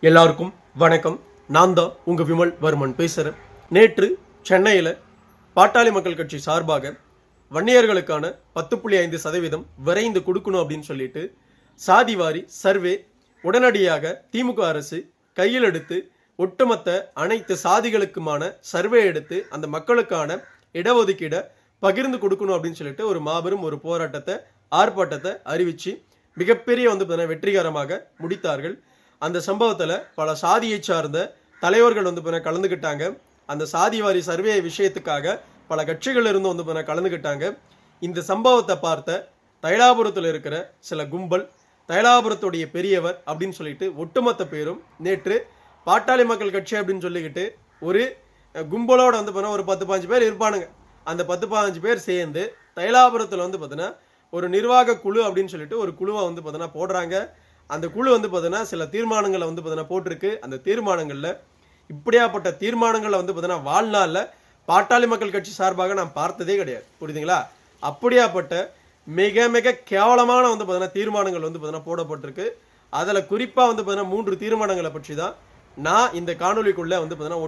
எல்லாருக்கும் வணக்கம். நான் தான் உங்க விமல் வர்மன் பேசுறேன். நேற்று சென்னையில் பாட்டாளி மக்கள் கட்சி சார்பாக வன்னியர்களுக்கான 10.5% விரைந்து கொடுக்கணும் அப்படின்னு சொல்லிட்டு சாதிவாரி சர்வே உடனடியாக திமுக அரசு கையில் எடுத்து ஒட்டுமொத்த அனைத்து சாதிகளுக்குமான சர்வே எடுத்து அந்த மக்களுக்கான இடஒதுக்கீடை பகிர்ந்து கொடுக்கணும் அப்படின்னு சொல்லிட்டு ஒரு மாபெரும் ஒரு போராட்டத்தை ஆர்ப்பாட்டத்தை அறிவிச்சு மிகப்பெரிய வெற்றிகரமாக முடித்தார்கள். அந்த சம்பவத்தில் பல சாதியை சார்ந்த தலைவர்கள் கலந்துக்கிட்டாங்க. அந்த சாதிவாரி சர்வே விஷயத்துக்காக பல கட்சிகள் இருந்து கலந்துக்கிட்டாங்க. இந்த சம்பவத்தை பார்த்த தைலாபுரத்தில் இருக்கிற சில கும்பல், தைலாபுரத்துடைய பெரியவர் அப்படின்னு சொல்லிட்டு ஒட்டுமொத்த பேரும் நேற்று பாட்டாளி மக்கள் கட்சி அப்படின்னு சொல்லிக்கிட்டு ஒரு கும்பலோட ஒரு 10-15 பேர் இருப்பானுங்க. அந்த 10-15 பேர் சேர்ந்து தைலாபுரத்தில் ஒரு நிர்வாக குழு அப்படின்னு சொல்லிட்டு ஒரு குழுவை போடுறாங்க. அந்த குழு சில தீர்மானங்களை போட்டிருக்கு. அந்த தீர்மானங்களில் இப்படியாப்பட்ட தீர்மானங்களை வாழ்நாளில் பாட்டாளி மக்கள் கட்சி சார்பாக நான் பார்த்ததே கிடையாது. புரியுதுங்களா? அப்படியாப்பட்ட மிக மிக கேவலமான தீர்மானங்கள் போடப்பட்டிருக்கு. அதில் குறிப்பாக 3 தீர்மானங்களை பற்றி தான் நான் இந்த காணொலிக்குள்ளே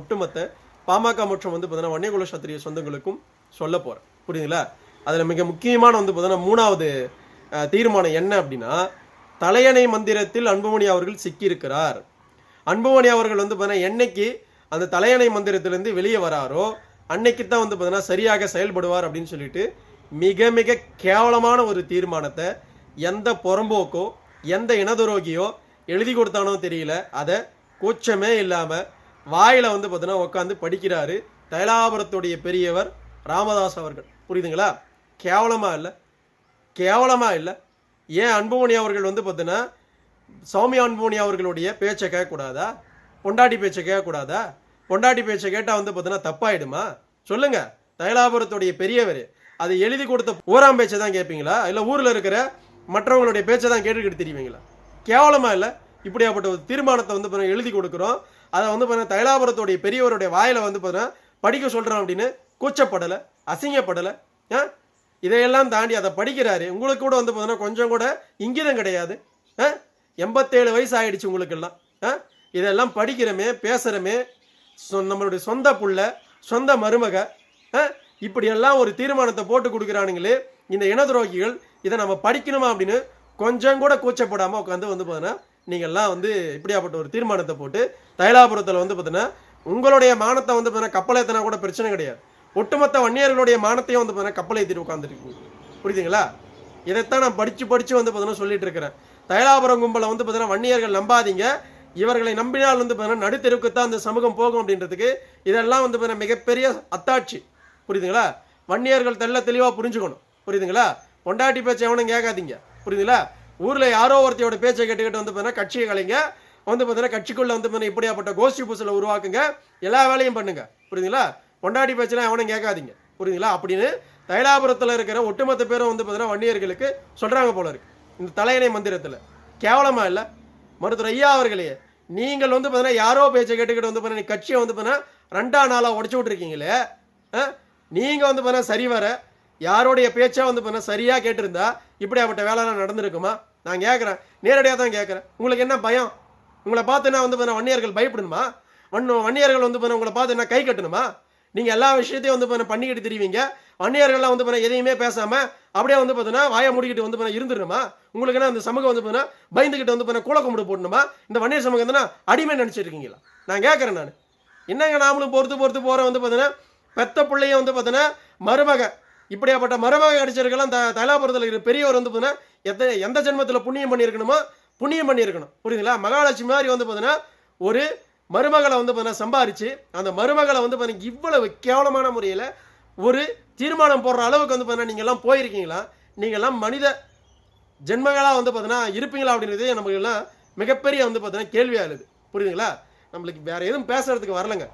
ஒட்டுமொத்த பாமக மற்றும் வன்னியகுல சத்திரிய சொந்தங்களுக்கும் சொல்ல போகிறேன். புரியுதுங்களா? அதில் மிக முக்கியமான 3வது தீர்மானம் என்ன அப்படின்னா, தலையணை மந்திரத்தில் அன்புமணி அவர்கள் சிக்கியிருக்கிறார். அன்புமணி அவர்கள் என்னைக்கு அந்த தலையணை மந்திரத்திலிருந்து வெளியே வராரோ அன்னைக்கு தான் சரியாக செயல்படுவார் அப்படின்னு சொல்லிட்டு மிக மிக கேவலமான ஒரு தீர்மானத்தை எந்த புறம்போக்கோ எந்த இனதுரோகியோ எழுதி கொடுத்தானோ தெரியல, அதை கூச்சமே இல்லாமல் வாயில் உட்காந்து படிக்கிறாரு தைலாபுரத்துடைய பெரியவர் ராமதாஸ் அவர்கள். புரியுதுங்களா? கேவலமாக இல்லை? கேவலமாக இல்லை? ஏன் அன்புமணி அவர்கள் சௌமியா அன்புமணி அவர்களுடைய பேச்சை கேட்கக்கூடாதா? பொண்டாட்டி பேச்சை கேட்கக்கூடாதா? பொண்டாட்டி பேச்சை கேட்டால் தப்பாயிடுமா? சொல்லுங்க. தைலாபுரத்துடைய பெரியவர் அது எழுதி கொடுத்த ஊராம் பேச்சை தான் கேட்பீங்களா, இல்லை ஊரில் இருக்கிற மற்றவங்களுடைய பேச்சை தான் கேட்டுக்கிட்டு தெரியுவீங்களா? கேவலமா இல்லை? இப்படியாப்பட்ட ஒரு தீர்மானத்தை எழுதி கொடுக்குறோம். அதை தைலாபுரத்துடைய பெரியவருடைய வாயில படிக்க சொல்றோம் அப்படின்னு கூச்சப்படலை, அசிங்கப்படலை? இதையெல்லாம் தாண்டி அதை படிக்கிறாரு. உங்களுக்கு கூட கொஞ்சம் கூட இங்கிதம் கிடையாது. 87 வயசு ஆயிடுச்சு உங்களுக்கெல்லாம். இதெல்லாம் படிக்கிறமே, பேசுகிறமே, நம்மளுடைய சொந்த புள்ள, சொந்த மருமக, இப்படியெல்லாம் ஒரு தீர்மானத்தை போட்டு கொடுக்குறானுங்களே இந்த இனதுரோகிகள். இதை நம்ம படிக்கணுமா அப்படின்னு கொஞ்சம் கூட கூச்சப்படாமல் உட்காந்து நீங்கள்லாம் இப்படியாப்பட்ட ஒரு தீர்மானத்தை போட்டு தைலாபுரத்தில் உங்களுடைய மானத்தை கப்பல் ஏற்றினா கூட பிரச்சனை கிடையாது. ஒட்டுமொத்த வன்னியர்களுடைய மானத்தையும் கப்பலை ஏற்றிட்டு உட்காந்துருக்கு. புரியுதுங்களா? இதைத்தான் நான் படித்து சொல்லிட்டு இருக்கிறேன். தைலாபுரம் கும்பலை வன்னியர்கள் நம்பாதீங்க. இவர்களை நம்பினால் நடுத்தெருவுக்கு தான் அந்த சமூகம் போகும் அப்படின்றதுக்கு இதெல்லாம் மிகப்பெரிய அத்தாட்சி. புரியுதுங்களா? வன்னியர்கள் தெளிவாக புரிஞ்சுக்கணும். புரியுதுங்களா? பொண்டாட்டி பேச்சை எவனும் கேட்காதீங்க. புரியுதுங்களா? ஊரில் யாரோ ஒருத்தையோட பேச்சை கேட்டுக்கிட்டு கட்சியை கலைங்க கட்சிக்குள்ள இப்படியாப்பட்ட கோஷ்டி பூசலை உருவாக்குங்க, எல்லா வேலையும் பண்ணுங்க. புரியுதுங்களா? பொண்டாட்டி பேச்செல்லாம் எவனும் கேட்காதீங்க. புரியுதுங்களா? அப்படின்னு தைலாபுரத்தில் இருக்கிற ஒட்டுமொத்த பேரும் வன்னியர்களுக்கு சொல்றாங்க போல இருக்கு இந்த தலையணை மந்திரத்தில். கேவலமா இல்லை? மருத்துவர் ஐயா அவர்களே, நீங்கள் யாரோ பேச்சை கேட்டுக்கிட்டு கட்சியை 2ஆம் நாளாக உடச்சு விட்டுருக்கீங்களே. நீங்க சரிவர யாரோடைய பேச்சா சரியா கேட்டிருந்தா இப்படியாப்பட்ட வேலைலாம் நடந்திருக்குமா? நான் கேட்குறேன், நேரடியாக தான் கேட்குறேன். உங்களுக்கு என்ன பயம்? உங்களை பார்த்துன்னா வன்னியர்கள் பயப்படணுமா? வன்னியர்கள் உங்களை பார்த்து என்ன கை கட்டணுமா? நீங்கள் எல்லா விஷயத்தையும் பண்ணிக்கிட்டு தெரிவிங்க. வன்னியர்கள்லாம் எதையுமே பேசாமல் அப்படியே வாயை மூடிக்கிட்டு இருந்துருமா? உங்களுக்கு என்ன அந்த சமூகம் பயந்துக்கிட்டு கூல கும்பிடு போடணுமா? இந்த வன்னியர் சமூகம் அடிமை நினச்சிட்டு இருக்கீங்களா? நான் கேட்குறேன். நான் என்னங்க, நாமளும் பொறுத்து போகிற பெத்த பிள்ளைய மருமக, இப்படியாப்பட்ட மருமக அடிச்சிருக்கலாம். தைலாபுரத்தில் இருக்கிற பெரியவர் எந்த ஜென்மத்தில் புண்ணியம் பண்ணியிருக்கணும். புரியுதுங்களா? மகாலட்சுமி மாதிரி ஒரு மருமகளை சம்பாரிச்சு அந்த மருமகளை இவ்வளவு கேவலமான முறையில் ஒரு தீர்மானம் போடுற அளவுக்கு நீங்கள்லாம் போயிருக்கீங்களா? நீங்கள்லாம் மனித ஜென்மங்களாக இருப்பீங்களா அப்படின்றது நமக்கு எல்லாம் மிகப்பெரிய கேள்வியாக இருக்குது. புரியுதுங்களா? நம்மளுக்கு வேற எதுவும் பேசுறதுக்கு வரலங்க.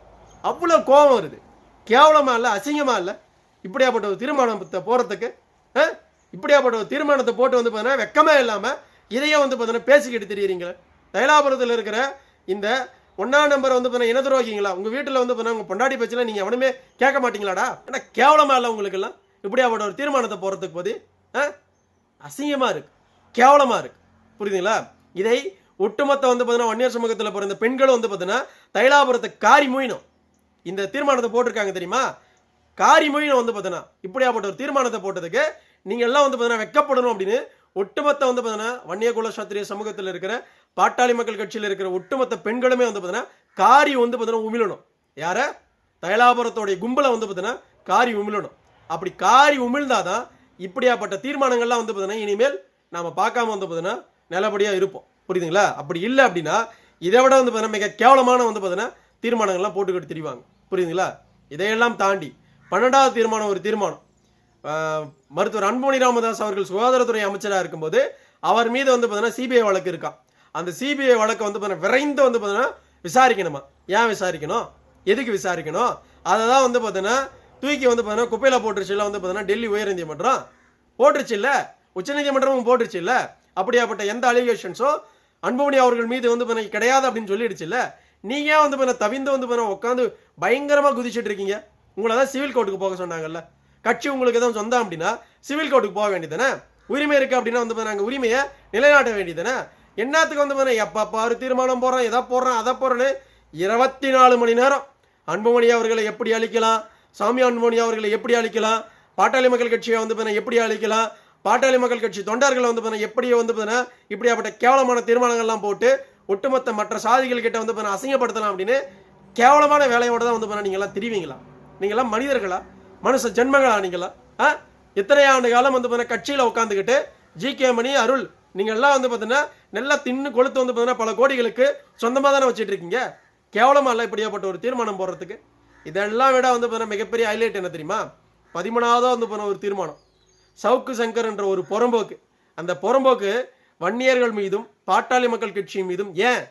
அவ்வளோ கோபம் வருது. கேவலமா இல்லை? அசிங்கமா இல்லை? இப்படியாப்பட்ட ஒரு தீர்மானத்தை போகிறதுக்கு இப்படியாப்பட்ட ஒரு தீர்மானத்தை போட்டு வெக்கமே இல்லாமல் இதையும் பேசிக்கிட்டு தெரியுறீங்களே. தைலாபுரத்தில் இருக்கிற இந்த 1ஆம் நம்பர் இனதுரோகிங்களா? உங்கள் வீட்டில் உங்கள் பொண்டாட்டி பேச்செல்லாம் நீங்கள் எவனுமே கேட்க மாட்டீங்களாடா? ஏன்னா கேவலமா இல்லை உங்களுக்கெல்லாம்? இப்படியாப்பட்ட ஒரு தீர்மானத்தை போகிறதுக்கு போது அசிங்கமாக இருக்கு, கேவலமாக இருக்கு. புரியுதுங்களா? இதை ஒட்டுமொத்த வந்து பார்த்தீங்கன்னா வன்னியர் சமூகத்தில் பிறந்த பெண்களும் வந்து பார்த்தீங்கன்னா தைலாபுரத்தை காரி மொழியணும். இந்த தீர்மானத்தை போட்டிருக்காங்க தெரியுமா? காரி மொழியணும் வந்து பார்த்தீங்கன்னா இப்படியாப்பட்ட ஒரு தீர்மானத்தை போட்டதுக்கு நீங்கள் எல்லாம் வந்து பார்த்தீங்கன்னா வெக்கப்படணும் அப்படின்னு ஒட்டுமொத்த வந்து பார்த்தீங்கன்னா வன்னியகுல சத்திரிய சமூகத்தில் இருக்கிற பாட்டாளி மக்கள் கட்சியில் இருக்கிற ஒட்டுமொத்த பெண்களுமே வந்து பார்த்தீங்கன்னா காரி வந்து பார்த்தீங்கன்னா உமிழணும். யார? தைலாபுரத்தோடைய கும்பலை வந்து பார்த்தீங்கன்னா காரி உமிழணும். அப்படி காரி உமிழ்ந்தாதான் இப்படியாப்பட்ட தீர்மானங்கள்லாம் வந்து பார்த்தீங்கன்னா இனிமேல் நாம பார்க்காம வந்து பார்த்தீங்கன்னா நல்லபடியாக இருப்போம். புரியுதுங்களா? அப்படி இல்லை அப்படின்னா இதை விட வந்து பார்த்தீங்கன்னா மிக கேவலமான வந்து பார்த்தீங்கன்னா தீர்மானங்கள்லாம் போட்டுக்கிட்டு திரிவாங்க. புரியுதுங்களா? இதையெல்லாம் தாண்டி 12வது தீர்மானம் ஒரு தீர்மானம். மருத்துவர் அன்புமணி ராமதாஸ் அவர்கள் சுகாதாரத்துறை அமைச்சராக இருக்கும்போது அவர் மீது வந்து பார்த்தீங்கன்னா சிபிஐ வழக்கு இருக்கான். அந்த சிபிஐ வழக்கை வந்து பார்த்தீங்கன்னா விரைந்து வந்து பார்த்தீங்கன்னா விசாரிக்கணுமா? ஏன் விசாரிக்கணும்? எதுக்கு விசாரிக்கணும்? அதை தான் வந்து பார்த்தீங்கன்னா தூக்கி வந்து பார்த்தீங்கன்னா குப்பையில் போட்டுருச்சு இல்லை வந்து பார்த்தீங்கன்னா டெல்லி உயர்நீதிமன்றம் போட்டுருச்சு இல்லை, உச்சநீதிமன்றமும் போட்டுருச்சு இல்லை. அப்படியாப்பட்ட எந்த அலிகேஷன்ஸோ அன்புமணி அவர்கள் மீது வந்து பார்த்தீங்கன்னா கிடையாது அப்படின்னு சொல்லிடுச்சு இல்லை. நீங்கள் ஏன் வந்து பார்த்தீங்கன்னா தவிந்து வந்து பார்த்தீங்கன்னா உட்காந்து பயங்கரமாக குதிச்சுட்டு இருக்கீங்க? உங்களை தான் சிவில் கோர்ட்டுக்கு போக சொன்னாங்கல்ல. கட்சி உங்களுக்கு எதுவும் சொந்தம் அப்படின்னா சிவில் கோர்ட்டுக்கு போக வேண்டியதானே? உரிமை இருக்குது அப்படின்னா வந்து நாங்கள் உரிமையை நிலைநாட்ட வேண்டியதானே? என்னத்துக்கு வந்து பார்த்தீங்கன்னா எப்போ பாரு தீர்மானம் போடுறோம், எதை போடுறோம் அதை போடுறேன்னு 24 மணி நேரம் அன்புமணி அவர்களை எப்படி அழிக்கலாம், சாமி அன்புமணி அவர்களை எப்படி அழிக்கலாம், பாட்டாளி மக்கள் கட்சியை வந்து பார்த்தீங்கன்னா எப்படி அழிக்கலாம், பாட்டாளி மக்கள் கட்சி தொண்டர்களை வந்து பார்த்தீங்கன்னா எப்படி வந்து பார்த்தீங்கன்னா இப்படியாப்பட்ட கேவலமான தீர்மானங்கள்லாம் போட்டு ஒட்டுமொத்த மற்ற சாதிகள் கிட்ட வந்து பார்த்தீங்கன்னா அசிங்கப்படுத்தலாம் அப்படின்னு கேவலமான வேலையோட தான் வந்து பார்த்தீங்கன்னா நீங்கள்லாம் திரிவீங்களா? நீங்கள்லாம் மனிதர்களா? மனுஷ ஜென்மங்களா நீங்களா? இத்தனை ஆண்டு காலம் வந்து பார்த்தீங்கன்னா கட்சியில் உட்காந்துக்கிட்டு ஜி.கே. மணி, அருள் நீங்கள் எல்லாம் வந்து பார்த்தீங்கன்னா நல்லா தின்னு கொளுத்து வந்து பார்த்தீங்கன்னா பல கோடிகளுக்கு சொந்தமாக தானே வச்சுட்டு இருக்கீங்க. கேவலமாக இல்லை இப்படியாப்பட்ட ஒரு தீர்மானம் போடுறதுக்கு? இதெல்லாம் விட வந்து பார்த்தீங்கன்னா மிகப்பெரிய ஹைலைட் என்ன தெரியுமா? 13வது வந்து போன ஒரு தீர்மானம். சவுக்கு சங்கர் என்ற ஒரு புறம்போக்கு, அந்த புறம்போக்கு வன்னியர்கள் மீதும் பாட்டாளி மக்கள் கட்சி மீதும், ஏன்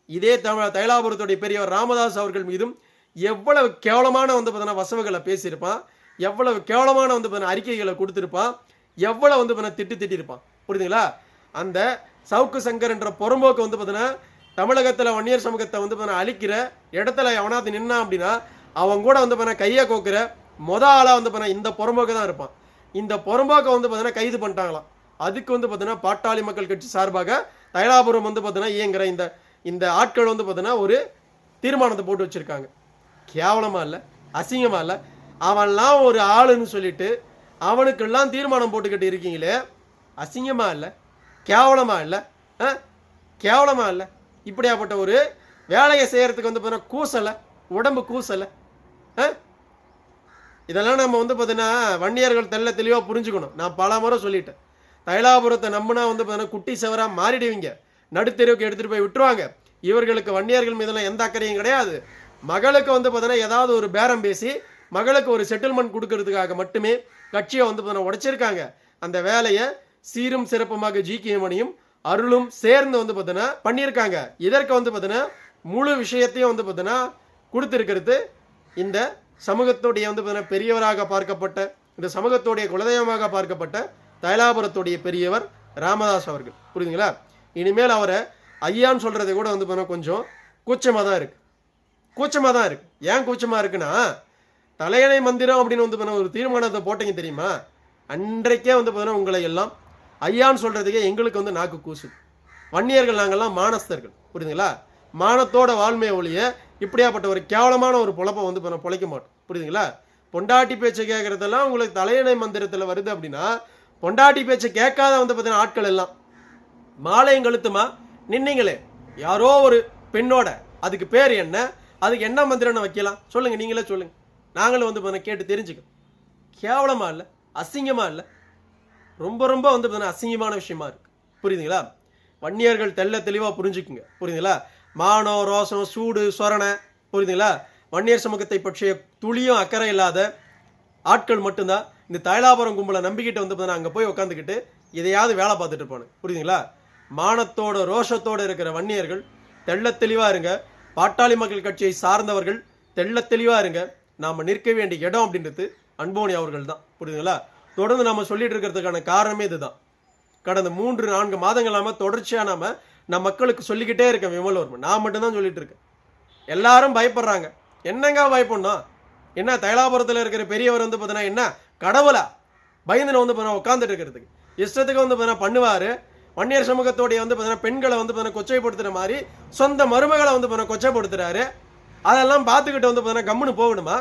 இதே தைலாபுரத்துடைய பெரியவர் ராமதாஸ் அவர்கள் மீதும் எவ்வளவு கேவலமான வந்து பார்த்தீங்கன்னா வசவுகளை பேசியிருப்பான், எவ்வளவு கேவலமான வந்து பார்த்தீங்கன்னா அறிக்கைகளை கொடுத்துருப்பான், எவ்வளவு வந்து பார்த்தீங்கன்னா திட்டிருப்பான். புரியுதுங்களா? அந்த சவுக்கு சங்கர் என்ற புறம்போக்கு வந்து பார்த்தீங்கன்னா தமிழகத்தில் வன்னியர் சமூகத்தை வந்து பார்த்தீங்கன்னா அழிக்கிற இடத்துல எவனாவது நின்னான் அப்படின்னா அவன் கூட வந்து பார்த்தீங்கன்னா கையை கோக்குற ஆளாக வந்து பார்த்தீங்கன்னா இந்த புறம்போக்கு தான் இருப்பான். இந்த புறம்போக்கை வந்து பார்த்தீங்கன்னா கைது பண்ணிட்டாங்களாம். அதுக்கு வந்து பார்த்தீங்கன்னா பாட்டாளி மக்கள் கட்சி சார்பாக தைலாபுரம் வந்து பார்த்தீங்கன்னா இயங்குற இந்த ஆட்கள் வந்து பார்த்தீங்கன்னா ஒரு தீர்மானத்தை போட்டு வச்சிருக்காங்க. கேவலமா இல்லை? அசிங்கமா இல்லை? அவன்லாம் ஒரு ஆளுன்னு சொல்லிட்டு அவனுக்கெல்லாம் தீர்மானம் போட்டுக்கிட்டு இருக்கீங்களே, அசிங்கமா இல்லை? கேவலமா இல்லை? கேவலமா இல்லை? இப்படியாப்பட்ட ஒரு வேலையை செய்யறதுக்கு வந்து பார்த்தீங்கன்னா கூசலை, உடம்பு கூசலை. இதெல்லாம் நம்ம வந்து பார்த்தீங்கன்னா வன்னியர்கள் தெல்ல தெளிவாக புரிஞ்சுக்கணும். நான் பல முறை சொல்லிட்டேன். தைலாபுரத்தை நம்பினா வந்து பார்த்தீங்கன்னா குட்டி செவராக மாறிடுவீங்க, நடுத்தெருவுக்கு எடுத்துகிட்டு போய் விட்டுருவாங்க. இவர்களுக்கு வன்னியர்கள் மீதெல்லாம் எந்த அக்கறையும் கிடையாது. மகளுக்கு வந்து பார்த்தீங்கன்னா ஏதாவது ஒரு பேரம் பேசி மகளுக்கு ஒரு செட்டில்மெண்ட் கொடுக்கறதுக்காக மட்டுமே கட்சியை வந்து பார்த்தீங்கன்னா உடைச்சிருக்காங்க. அந்த வேலையை சீரும் சிறப்புமாக ஜி.கே. மணியும் அருளும் சேர்ந்து வந்து பார்த்தீங்கன்னா பண்ணியிருக்காங்க. இதற்கு வந்து பார்த்தீங்கன்னா முழு விஷயத்தையும் வந்து பார்த்தீங்கன்னா கொடுத்துருக்கிறது இந்த சமூகத்துடைய வந்து பார்த்தீங்கன்னா பெரியவராக பார்க்கப்பட்ட, இந்த சமூகத்துடைய குலதெய்வமாக பார்க்கப்பட்ட தைலாபுரத்துடைய பெரியவர் ராமதாஸ் அவர்கள். புரியுதுங்களா? இனிமேல் அவரை ஐயான்னு சொல்றது கூட வந்து பார்த்தீங்கன்னா கொஞ்சம் கூச்சமாக தான் இருக்கு. கூச்சமாக தான் இருக்கு. ஏன் கூச்சமாக இருக்குன்னா, தலையணை மந்திரம் அப்படின்னு வந்து பார்த்தீங்கன்னா ஒரு தீர்மானத்தை போட்டீங்க தெரியுமா? அன்றைக்கே வந்து பார்த்தீங்கன்னா உங்களை எல்லாம் ஐயான்னு சொல்றதுக்கே எங்களுக்கு வந்து நாக்கு கூசு. வன்னியர்கள் நாங்கள்லாம் மானஸ்தர்கள். புரியுதுங்களா? மானத்தோட வாழ்மையை ஒழிய இப்படியாப்பட்ட ஒரு கேவலமான ஒரு பொழப்பை வந்து பொழைக்க மாட்டோம். புரியுதுங்களா? பொண்டாட்டி பேச்சை கேட்கறதெல்லாம் உங்களுக்கு தலையணை மந்திரத்தில் வருது அப்படின்னா, பொண்டாட்டி பேச்சை கேட்காத வந்து பார்த்தீங்கன்னா ஆட்கள் எல்லாம் மாலையும் கழுத்துமா நின்னீங்களே யாரோ ஒரு பெண்ணோட, அதுக்கு பேர் என்ன, அதுக்கு என்ன மந்திரம்னு வைக்கலாம் சொல்லுங்க? நீங்களே சொல்லுங்க, நாங்களும் வந்து கேட்டு தெரிஞ்சுக்க. கேவலமா இல்லை? அசிங்கமா இல்லை? ரொம்ப ரொம்ப வந்து பார்த்தீங்கன்னா அசிங்கமான விஷயமா இருக்கு. புரியுதுங்களா? வன்னியர்கள் தெல்ல தெளிவாக புரிஞ்சுக்குங்க. புரியுதுங்களா? மானம், ரோசம், சூடு, சொரணை, புரியுதுங்களா? வன்னியர் சமூகத்தை பற்றிய துளியும் அக்கறை இல்லாத ஆட்கள் மட்டும்தான் இந்த தைலாபுரம் கும்பலை நம்பிக்கிட்டு வந்து பார்த்தீங்கன்னா அங்கே போய் உட்காந்துக்கிட்டு இதையாவது வேலை பார்த்துட்டு இருப்பானு. புரியுதுங்களா? மானத்தோட ரோஷத்தோடு இருக்கிற வன்னியர்கள் தெள்ள தெளிவாக இருங்க. பாட்டாளி மக்கள் கட்சியை சார்ந்தவர்கள் தெள்ள தெளிவாக இருங்க. நாம் நிற்க வேண்டிய இடம் அப்படின்றது அன்புமணி அவர்கள் தான். புரியுதுங்களா? தொடர்ந்து நம்ம சொல்லிட்டு இருக்கிறதுக்கான காரணமே இதுதான். கடந்த 3-4 மாதங்களாம தொடர்ச்சியாக நம்ம மக்களுக்கு சொல்லிக்கிட்டே இருக்கேன். விமல்வர்மன் நான் மட்டும்தான் சொல்லிட்டு இருக்கேன். எல்லாரும் பயப்படுறாங்க. என்னங்க பயப்படணும்? என்ன தைலாபுரத்தில் இருக்கிற பெரியவர் வந்து பார்த்தீங்கன்னா என்ன கடவுளா? பயந்துன்னு வந்து பார்த்தீங்கன்னா உட்காந்துட்டு இருக்கிறதுக்கு இஷ்டத்துக்கு வந்து பார்த்தீங்கன்னா பண்ணுவார். வன்னியர் சமூகத்தோடைய வந்து பார்த்தீங்கன்னா பெண்களை வந்து பார்த்தீங்கன்னா கொச்சைப்படுத்துற மாதிரி சொந்த மருமகளை வந்து பார்த்தீங்கன்னா கொச்சைப்படுத்துறாரு. அதெல்லாம் பார்த்துக்கிட்டு வந்து பார்த்தீங்கன்னா கம்முன்னு போகணுமா?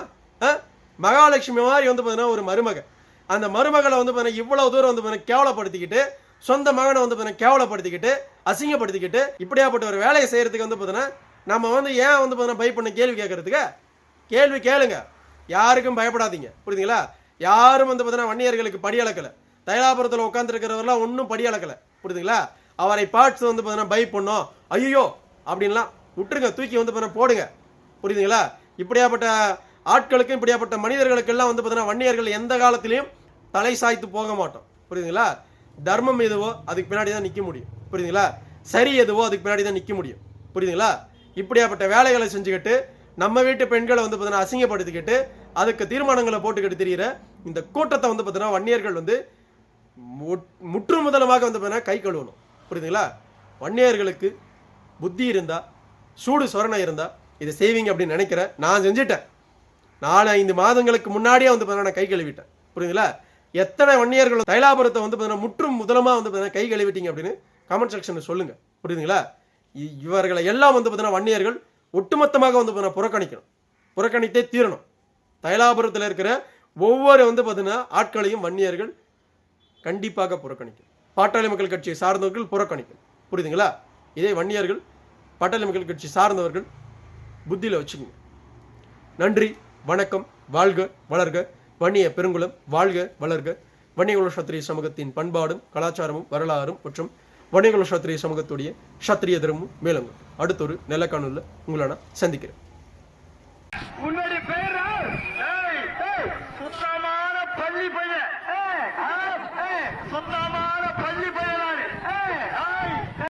மகாலட்சுமி மாதிரி வந்து பார்த்தீங்கன்னா ஒரு மருமக, அந்த மருமகளை வந்து பார்த்தீங்கன்னா இவ்வளவு தூரம் வந்து பார்த்தீங்கன்னா கேவலப்படுத்திக்கிட்டு, சொந்த மகனை வந்து பார்த்தீங்கன்னா கேவலப்படுத்திக்கிட்டு, அசிங்கப்படுத்திக்கிட்டு, இப்படியாப்பட்ட ஒரு வேலையை செய்யறதுக்கு வந்து பார்த்தீங்கன்னா நம்ம வந்து ஏன் வந்து பார்த்தீங்கன்னா பயப்பட கேள்வி கேட்கறதுக்கு? கேள்வி கேளுங்க, யாருக்கும் பயப்படாதீங்க. புரியுதுங்களா? யாரும் வந்து பார்த்தீங்கன்னா வன்னியர்களுக்கு படி அளக்கல. தைலாபுரத்தில் உட்காந்துருக்கிறவரெல்லாம் ஒன்றும் படி அளக்கல. புரியுதுங்களா? அவரை பார்த்து வந்து பார்த்தீங்கன்னா பை பண்ணோம், ஐயோ அப்படின்லாம் விட்டுருங்க, தூக்கி வந்து பார்த்தீங்கன்னா போடுங்க. புரியுதுங்களா? இப்படியாப்பட்ட ஆட்களுக்கும் இப்படியாப்பட்ட மனிதர்களுக்கெல்லாம் வந்து பார்த்தீங்கன்னா வன்னியர்கள் எந்த காலத்திலையும் தலை சாய்த்து போக மாட்டோம். புரியுதுங்களா? தர்மம் எதுவோ அதுக்கு பின்னாடி தான் நிற்க முடியும். புரியுதுங்களா? சரி எதுவோ அதுக்கு பின்னாடி தான் நிற்க முடியும். புரியுதுங்களா? இப்படியாப்பட்ட வேலைகளை செஞ்சுக்கிட்டு நம்ம வீட்டு பெண்களை வந்து பார்த்தீங்கன்னா அசிங்கப்படுத்திக்கிட்டு அதுக்கு தீர்மானங்களை போட்டுக்கிட்டு தெரியுற இந்த கூட்டத்தை வந்து பார்த்தீங்கன்னா வன்னியர்கள் வந்து முற்று முதலமாக வந்து பார்த்தீங்கன்னா கை கழுவணும். புரியுதுங்களா? வன்னியர்களுக்கு புத்தி இருந்தா, சூடு சொரணை இருந்தா இதை செய்வீங்க அப்படின்னு நினைக்கிறேன். நான் செஞ்சுட்டேன். 4-5 மாதங்களுக்கு முன்னாடியே வந்து பார்த்தீங்கன்னா கை கழுவிட்டேன். புரியுதுங்களா? எத்தனை வன்னியர்கள் தைலாபுரத்தை வந்து பார்த்தீங்கன்னா முற்றும் முதலமா வந்து பார்த்தீங்கன்னா கை கழுவிட்டீங்க அப்படின்னு கமெண்ட் செக்ஷனில் சொல்லுங்க. புரியுதுங்களா? இவர்களை எல்லாம் வந்து பார்த்தீங்கன்னா வன்னியர்கள் ஒட்டுமொத்தமாக வந்து பார்த்தீங்கன்னா புறக்கணிக்கணும், புறக்கணித்தே தீரணும். தைலாபுரத்தில் இருக்கிற ஒவ்வொரு வந்து பார்த்தீங்கன்னா ஆட்களையும் வன்னியர்கள் கண்டிப்பாக புறக்கணிக்கும். பாட்டாளி மக்கள் கட்சியை சார்ந்தவர்கள் புறக்கணிக்கும். புரியுதுங்களா? இதே வன்னியர்கள் பாட்டாளி மக்கள் கட்சி சார்ந்தவர்கள் புத்தியில் வச்சுக்கோங்க. நன்றி, வணக்கம், வாழ்க வளர்க வன்னிய பெருங்குளம், வாழ்க வளர்க. வன்னியகுல சத்திரிய சமூகத்தின் பண்பாடும் கலாச்சாரமும் வரலாறும் மற்றும் வன்னியகுல சத்திரிய சமூகத்துடைய சத்திரிய தர்மமும் மேலங்கும். அடுத்தொரு நல்ல காணொலியில் உங்களை நான் சந்திக்கிறேன். உன்னுடைய பேர் சுத்தமான பள்ளி பையன், சுத்தமான பள்ளி பையனா